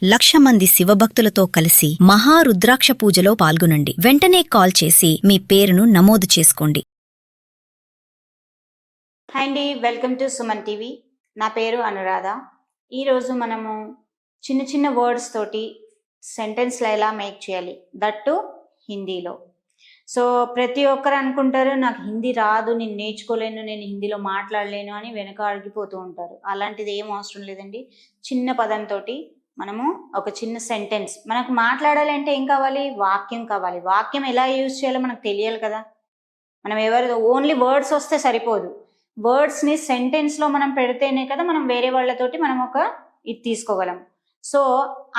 1,00,000 మంది శివభక్తులతో కలిసి మహారుద్రాక్ష పూజలో పాల్గొనండి. వెంటనే కాల్ చేసి మీ పేరును నమోదు చేసుకోండి. హాయ్ అండి, వెల్కమ్ టు సుమన్ టీవీ. నా పేరు అనురాధ. ఈరోజు మనము చిన్న చిన్న వర్డ్స్ తోటి సెంటెన్స్లో ఎలా మేక్ చేయాలి, దట్టు హిందీలో. సో ప్రతి ఒక్కరు అనుకుంటారు నాకు హిందీ రాదు, నేను నేర్చుకోలేను, నేను హిందీలో మాట్లాడలేను అని వెనక అడిగిపోతూ ఉంటారు. అలాంటిది ఏం అవసరం లేదండి. చిన్న పదంతో మనము ఒక చిన్న సెంటెన్స్, మనకు మాట్లాడాలంటే ఏం కావాలి? వాక్యం కావాలి. వాక్యం ఎలా యూజ్ చేయాలో మనకు తెలియాలి కదా. మనం ఎవరు ఓన్లీ వర్డ్స్ వస్తే సరిపోదు, వర్డ్స్ని సెంటెన్స్లో మనం పెడితేనే కదా మనం వేరే వాళ్ళతోటి మనం ఒక ఇది తీసుకోగలం. సో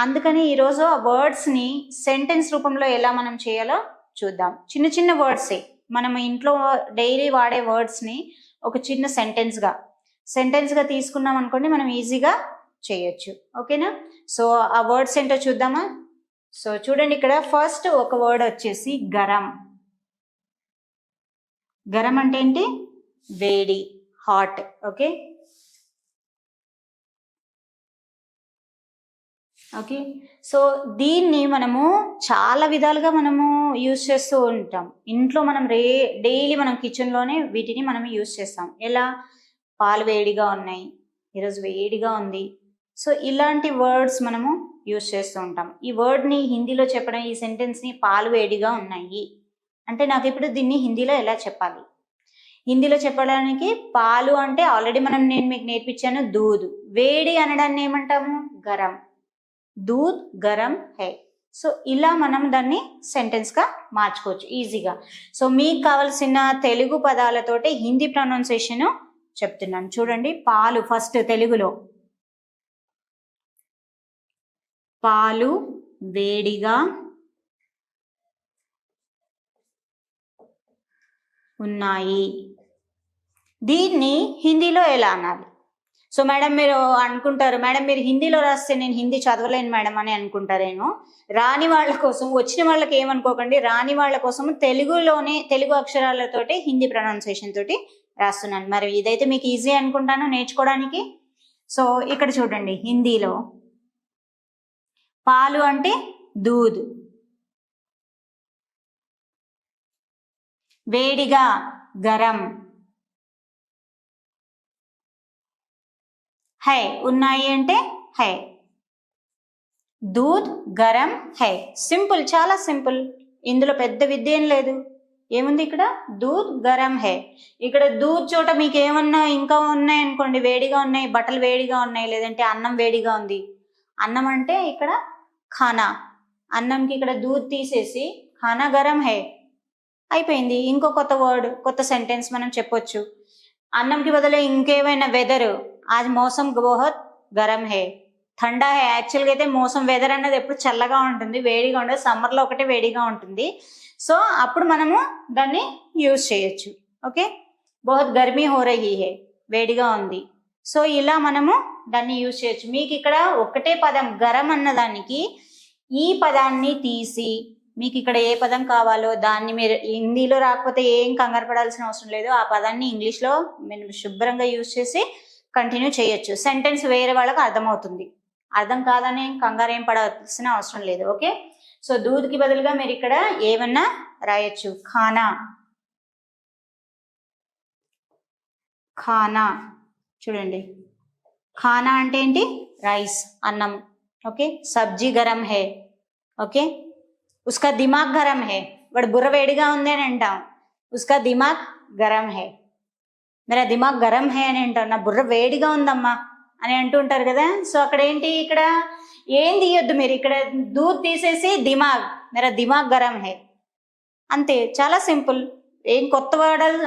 అందుకని ఈరోజు ఆ వర్డ్స్ని సెంటెన్స్ రూపంలో ఎలా మనం చేయాలో చూద్దాం. చిన్న చిన్న వర్డ్సే, మనం ఇంట్లో డైలీ వాడే వర్డ్స్ని ఒక చిన్న సెంటెన్స్గా తీసుకున్నాం అనుకోండి, మనం ఈజీగా చేయొచ్చు. ఓకేనా? సో ఆ వర్డ్స్ ఏంటో చూద్దామా? సో చూడండి, ఇక్కడ ఫస్ట్ ఒక వర్డ్ వచ్చేసి గరం. గరం అంటే ఏంటి? వేడి, హాట్. ఓకే ఓకే సో దీన్ని మనము చాలా విధాలుగా మనము యూజ్ చేస్తూ ఉంటాం. ఇంట్లో మనం డైలీ మనం కిచెన్లోనే వీటిని మనం యూజ్ చేస్తాం. ఎలా? పాలు వేడిగా ఉన్నాయి, ఈరోజు వేడిగా ఉంది. సో ఇలాంటి వర్డ్స్ మనము యూజ్ చేస్తూ ఉంటాం. ఈ వర్డ్ని హిందీలో చెప్పడం, ఈ సెంటెన్స్ని పాలు వేడిగా ఉన్నాయి అంటే నాకు ఇప్పుడు దీన్ని హిందీలో ఎలా చెప్పాలి? హిందీలో చెప్పడానికి పాలు అంటే ఆల్రెడీ నేను మీకు నేర్పించాను, దూద్. వేడి అనడాన్ని ఏమంటాము? గరం. దూద్ గరం హై. సో ఇలా మనం దాన్ని సెంటెన్స్గా మార్చుకోవచ్చు ఈజీగా. సో మీకు కావలసిన తెలుగు పదాలతోటి హిందీ ప్రొనౌన్సియేషన్ చెప్తున్నాను. చూడండి, పాలు ఫస్ట్ తెలుగులో. పాలు వేడిగా ఉన్నాయి. దీన్ని హిందీలో ఎలా అనాలి? సో మేడం మీరు అనుకుంటారు, మేడం మీరు హిందీలో రాస్తే నేను హిందీ చదవలేను మేడం అని అనుకుంటారేమో. రాని వాళ్ళ కోసం, వచ్చిన వాళ్ళకి ఏమనుకోకండి, రాని వాళ్ళ కోసం తెలుగులోనే తెలుగు అక్షరాలతోటి హిందీ ప్రొనౌన్సియేషన్ తోటి రాస్తున్నాను. మరి ఇదైతే మీకు ఈజీ అనుకుంటాను నేర్చుకోవడానికి. సో ఇక్కడ చూడండి, హిందీలో పాలు అంటే దూద్, వేడిగా గరం, హై ఉన్నాయి అంటే హై. దూద్ గరం హై. సింపుల్, చాలా సింపుల్. ఇందులో పెద్ద విద్య ఏం లేదు. ఏముంది ఇక్కడ? దూద్ గరం హై. ఇక్కడ దూద్ చోట మీకు ఏమన్నా ఇంకా ఉన్నాయి అనుకోండి, వేడిగా ఉన్నాయి, బట్టలు వేడిగా ఉన్నాయి, లేదంటే అన్నం వేడిగా ఉంది. అన్నం అంటే ఇక్కడ ఖానా, అన్నంకి ఇక్కడ దూద్ తీసేసి ఖానా గరం హై అయిపోయింది. ఇంకో కొత్త వర్డ్, కొత్త సెంటెన్స్ మనం చెప్పొచ్చు. అన్నంకి బదులు ఇంకేమైనా వెదర్, ఆజ్ మౌసం బహుత్ గరం హై, ఠండా హై. యాక్చువల్గా అయితే మౌసం, వెదర్ అన్నది ఎప్పుడు చల్లగా ఉంటుంది, వేడిగా ఉండదు. సమ్మర్లో ఒకటే వేడిగా ఉంటుంది. సో అప్పుడు మనము దాన్ని యూజ్ చేయొచ్చు. ఓకే, బహుత్ గర్మీ హో రహీ హై, వేడిగా ఉంది. సో ఇలా మనము దాన్ని యూజ్ చేయొచ్చు. మీకు ఇక్కడ ఒకటే పదం గరం అన్నదానికి ఈ పదాన్ని తీసి మీకు ఇక్కడ ఏ పదం కావాలో దాన్ని మీరు హిందీలో రాకపోతే ఏం కంగారు పడాల్సిన అవసరం లేదు. ఆ పదాన్ని ఇంగ్లీష్లో మీరు శుభ్రంగా యూజ్ చేసి కంటిన్యూ చేయొచ్చు. సెంటెన్స్ వేరే వాళ్ళకి అర్థమవుతుంది. అర్థం కాదని కంగారు ఏం పడాల్సిన అవసరం లేదు. ఓకే, సో దూద్కి బదులుగా మీరు ఇక్కడ ఏమన్నా రాయొచ్చు. ఖానా, ఖానా. చూడండి, ఖానా అంటే ఏంటి? రైస్, అన్నం. ఓకే, సబ్జీ గరం హే. ఓకే, ఉస్కా దిమాగ్ గరం హే. వాడు బుర్ర వేడిగా ఉంది అని అంటాం, ఉస్కా దిమాగ్ గరం హే. మేరా దిమాగ్ గరం హే అని అంటాం, నా బుర్ర వేడిగా ఉందమ్మా అని అంటూ ఉంటారు కదా. సో అక్కడ ఏంటి? ఇక్కడ ఏం తీయొద్దు మీరు, ఇక్కడ దూద్ తీసేసి దిమాగ్, మేరా దిమాగ్ గరం హే. అంతే, చాలా సింపుల్. ఏం కొత్త వాడాలి,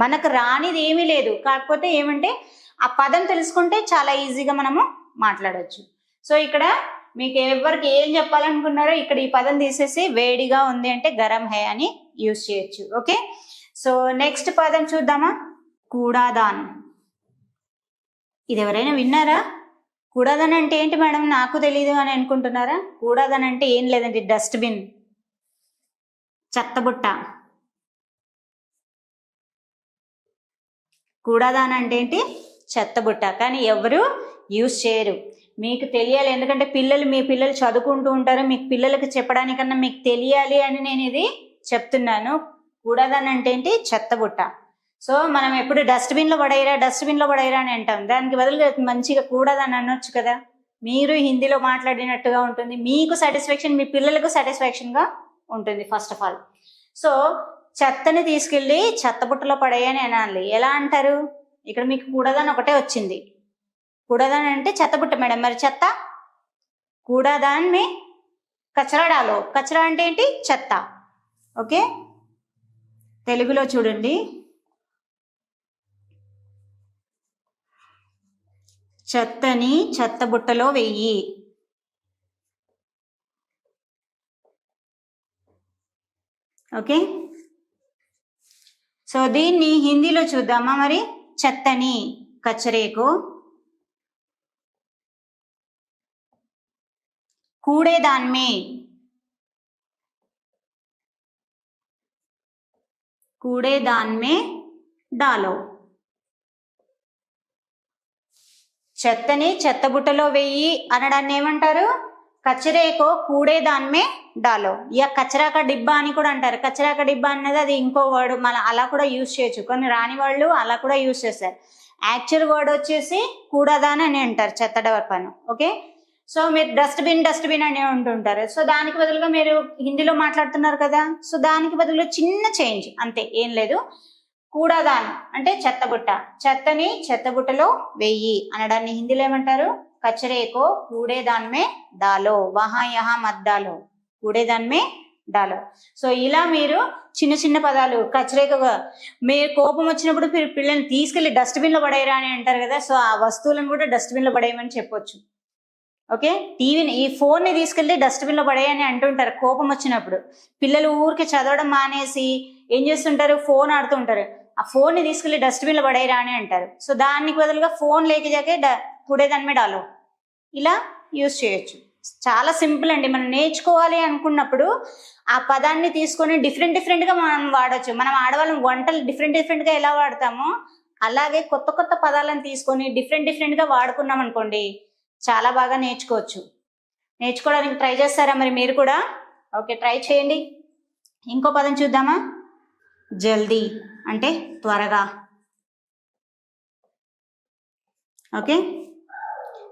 మనకు రానిది ఏమీ లేదు. కాకపోతే ఏమంటే ఆ పదం తెలుసుకుంటే చాలా ఈజీగా మనము మాట్లాడవచ్చు. సో ఇక్కడ మీకు ఎవరికి ఏం చెప్పాలనుకున్నారో ఇక్కడ ఈ పదం తీసేసి వేడిగా ఉంది అంటే గరం హై అని యూజ్ చేయొచ్చు. ఓకే, సో నెక్స్ట్ పదం చూద్దామా? కూడాదాన్. ఇది ఎవరైనా విన్నారా? కూడాదాన్ అంటే ఏంటి మేడం, నాకు తెలీదు అని అనుకుంటున్నారా? కూడాదాన్ అంటే ఏం లేదండి, డస్ట్బిన్, చెత్తబుట్ట. కూడాదాన్ అంటే ఏంటి? చెత్తబుట్ట. కానీ ఎవరు యూజ్ చేయరు. మీకు తెలియాలి, ఎందుకంటే మీ పిల్లలు చదువుకుంటూ ఉంటారు, మీకు పిల్లలకి చెప్పడానికన్నా మీకు తెలియాలి అని నేను ఇది చెప్తున్నాను. కూడదని అంటే ఏంటి? చెత్తబుట్ట. సో మనం ఎప్పుడు డస్ట్బిన్లో పడేయరా అని అంటాం, దానికి బదులుగా మంచిగా కూడదని అనొచ్చు కదా. మీరు హిందీలో మాట్లాడినట్టుగా ఉంటుంది, మీకు సాటిస్ఫాక్షన్, మీ పిల్లలకు సాటిస్ఫాక్షన్గా ఉంటుంది ఫస్ట్ ఆఫ్ ఆల్. సో చెత్తని తీసుకెళ్ళి చెత్తబుట్టలో పడేయని అనాలి. ఎలా అంటారు? ఇక్కడ మీకు కూడదని ఒకటే వచ్చింది. కూడదని అంటే చెత్తబుట్ట మేడం, మరి చెత్త కూడదాన్ మే కచరా డాలో. కచరా అంటే ఏంటి? చెత్త. ఓకే, తెలుగులో చూడండి. చెత్తని చెత్తబుట్టలో వెయ్యి. ఓకే, సో దీన్ని హిందీలో చూద్దామా మరి. చెత్తని కచరేకు कूड़ेदान में डालो. చెత్తని చెత్తబుట్టలో వెయ్యి అనడాన్ని ఏమంటారు? కచరేకో కూడేదాన్ మే డాలో. యా కచరా కా డిబ్బా అని కూడా అంటారు. కచరా కా డిబ్బా అన్నది అది ఇంకో వర్డ్, మన అలా కూడా యూజ్ చేయొచ్చు. కొన్ని రాని వాళ్ళు అలా కూడా యూజ్ చేస్తారు. యాక్చువల్ వర్డ్ వచ్చేసి కూడదాన్ అని అంటారు, చెత్త డబ్బాను. ఓకే, సో మీరు డస్ట్బిన్ అని ఉంటుంటారు. సో దానికి బదులుగా మీరు హిందీలో మాట్లాడుతున్నారు కదా, సో దానికి బదులుగా చిన్న చేంజ్ అంతే, ఏం లేదు. కూడదాన్ అంటే చెత్తబుట్ట, చెత్తని చెత్తబుట్టలో వెయ్యి అనడాన్ని హిందీలో ఏమంటారు? కచరేకో కూడేదాన్ మే డాలో. వహా యహా మత్ డాలో, కూడేదాన్ మే డాలో. సో ఇలా మీరు చిన్న చిన్న పదాలు, కచరేకగా మీరు కోపం వచ్చినప్పుడు మీరు పిల్లల్ని తీసుకెళ్లి డస్ట్బిన్లో పడేయరా అని అంటారు కదా, సో ఆ వస్తువులను కూడా డస్ట్బిన్లో పడేయమని చెప్పొచ్చు. ఓకే, టీవీని, ఈ ఫోన్ని తీసుకెళ్ళి డస్ట్బిన్లో పడేయని అంటుంటారు కోపం వచ్చినప్పుడు. పిల్లలు ఊరికి చదవడం మానేసి ఏం చేస్తుంటారు? ఫోన్ ఆడుతుంటారు. ఆ ఫోన్ని తీసుకెళ్ళి డస్ట్బిన్లో పడేయరా అని అంటారు. సో దానికి బదులుగా ఫోన్ లేక జాకే కూడేదాన్ మే డాలో ఇలా యూజ్ చేయొచ్చు. చాలా సింపుల్ అండి. మనం నేర్చుకోవాలి అనుకున్నప్పుడు ఆ పదాన్ని తీసుకొని డిఫరెంట్గా మనం వాడచ్చు. మనం ఆడవాళ్ళం వంటలు డిఫరెంట్గా ఎలా వాడతామో అలాగే కొత్త పదాలను తీసుకొని డిఫరెంట్గా వాడుకున్నాం అనుకోండి, చాలా బాగా నేర్చుకోవచ్చు. నేర్చుకోవడానికి ట్రై చేస్తారా మరి మీరు కూడా? ఓకే, ట్రై చేయండి. ఇంకో పదం చూద్దామా. జల్దీ అంటే త్వరగా. ఓకే,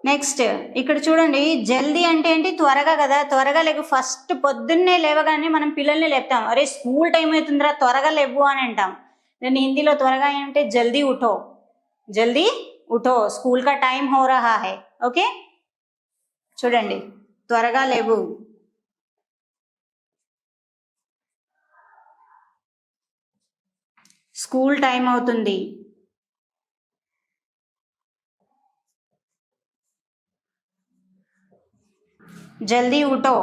నెక్స్ట్ ఇక్కడ చూడండి. జల్దీ అంటే ఏంటి? త్వరగా కదా. త్వరగా లేవు. ఫస్ట్ పొద్దున్నే లేవగానే మనం పిల్లల్ని లేపుతాం, అరే స్కూల్ టైం అవుతుందిరా త్వరగా లేవు అని అంటాం. దాన్ని హిందీలో త్వరగా అంటే జల్దీ ఉఠో, జల్దీ ఉఠో, స్కూల్ కా టైం హో రహా హై. ఓకే, చూడండి, త్వరగా లేవు. స్కూల్ టైం అవుతుంది. जल्दी उठो,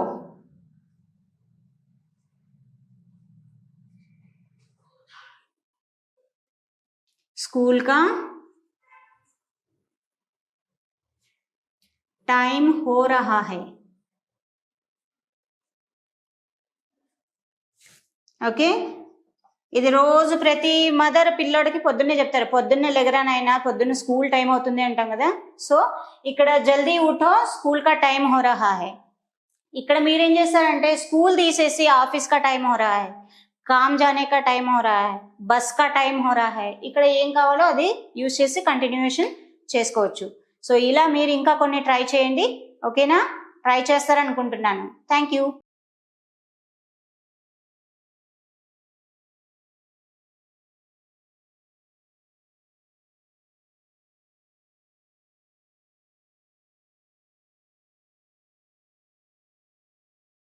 स्कूल का टाइम हो रहा है. ఓకే, ఇది రోజు ప్రతి మదర్ పిల్లోడికి పొద్దున్నే చెప్తారు, పొద్దున్నే లెగరానైనా, పొద్దున్న స్కూల్ టైం అవుతుంది అంటాం కదా. సో ఇక్కడ జల్దీ ఉఠో, స్కూల్ కా టైం హో రహా హై. ఇక్కడ మీరేం చేస్తారంటే స్కూల్ తీసేసి ఆఫీస్ కా టైం హో రహా హై, కామ్ జానే కా టైం హో రహా హై, బస్ కా టైం హో రహా హై. ఇక్కడ ఏం కావాలో అది యూజ్ చేసి కంటిన్యూషన్ చేసుకోవచ్చు. సో ఇలా మీరు ఇంకా కొన్ని ట్రై చేయండి. ఓకేనా? ట్రై చేస్తారనుకుంటున్నాను. Thank you.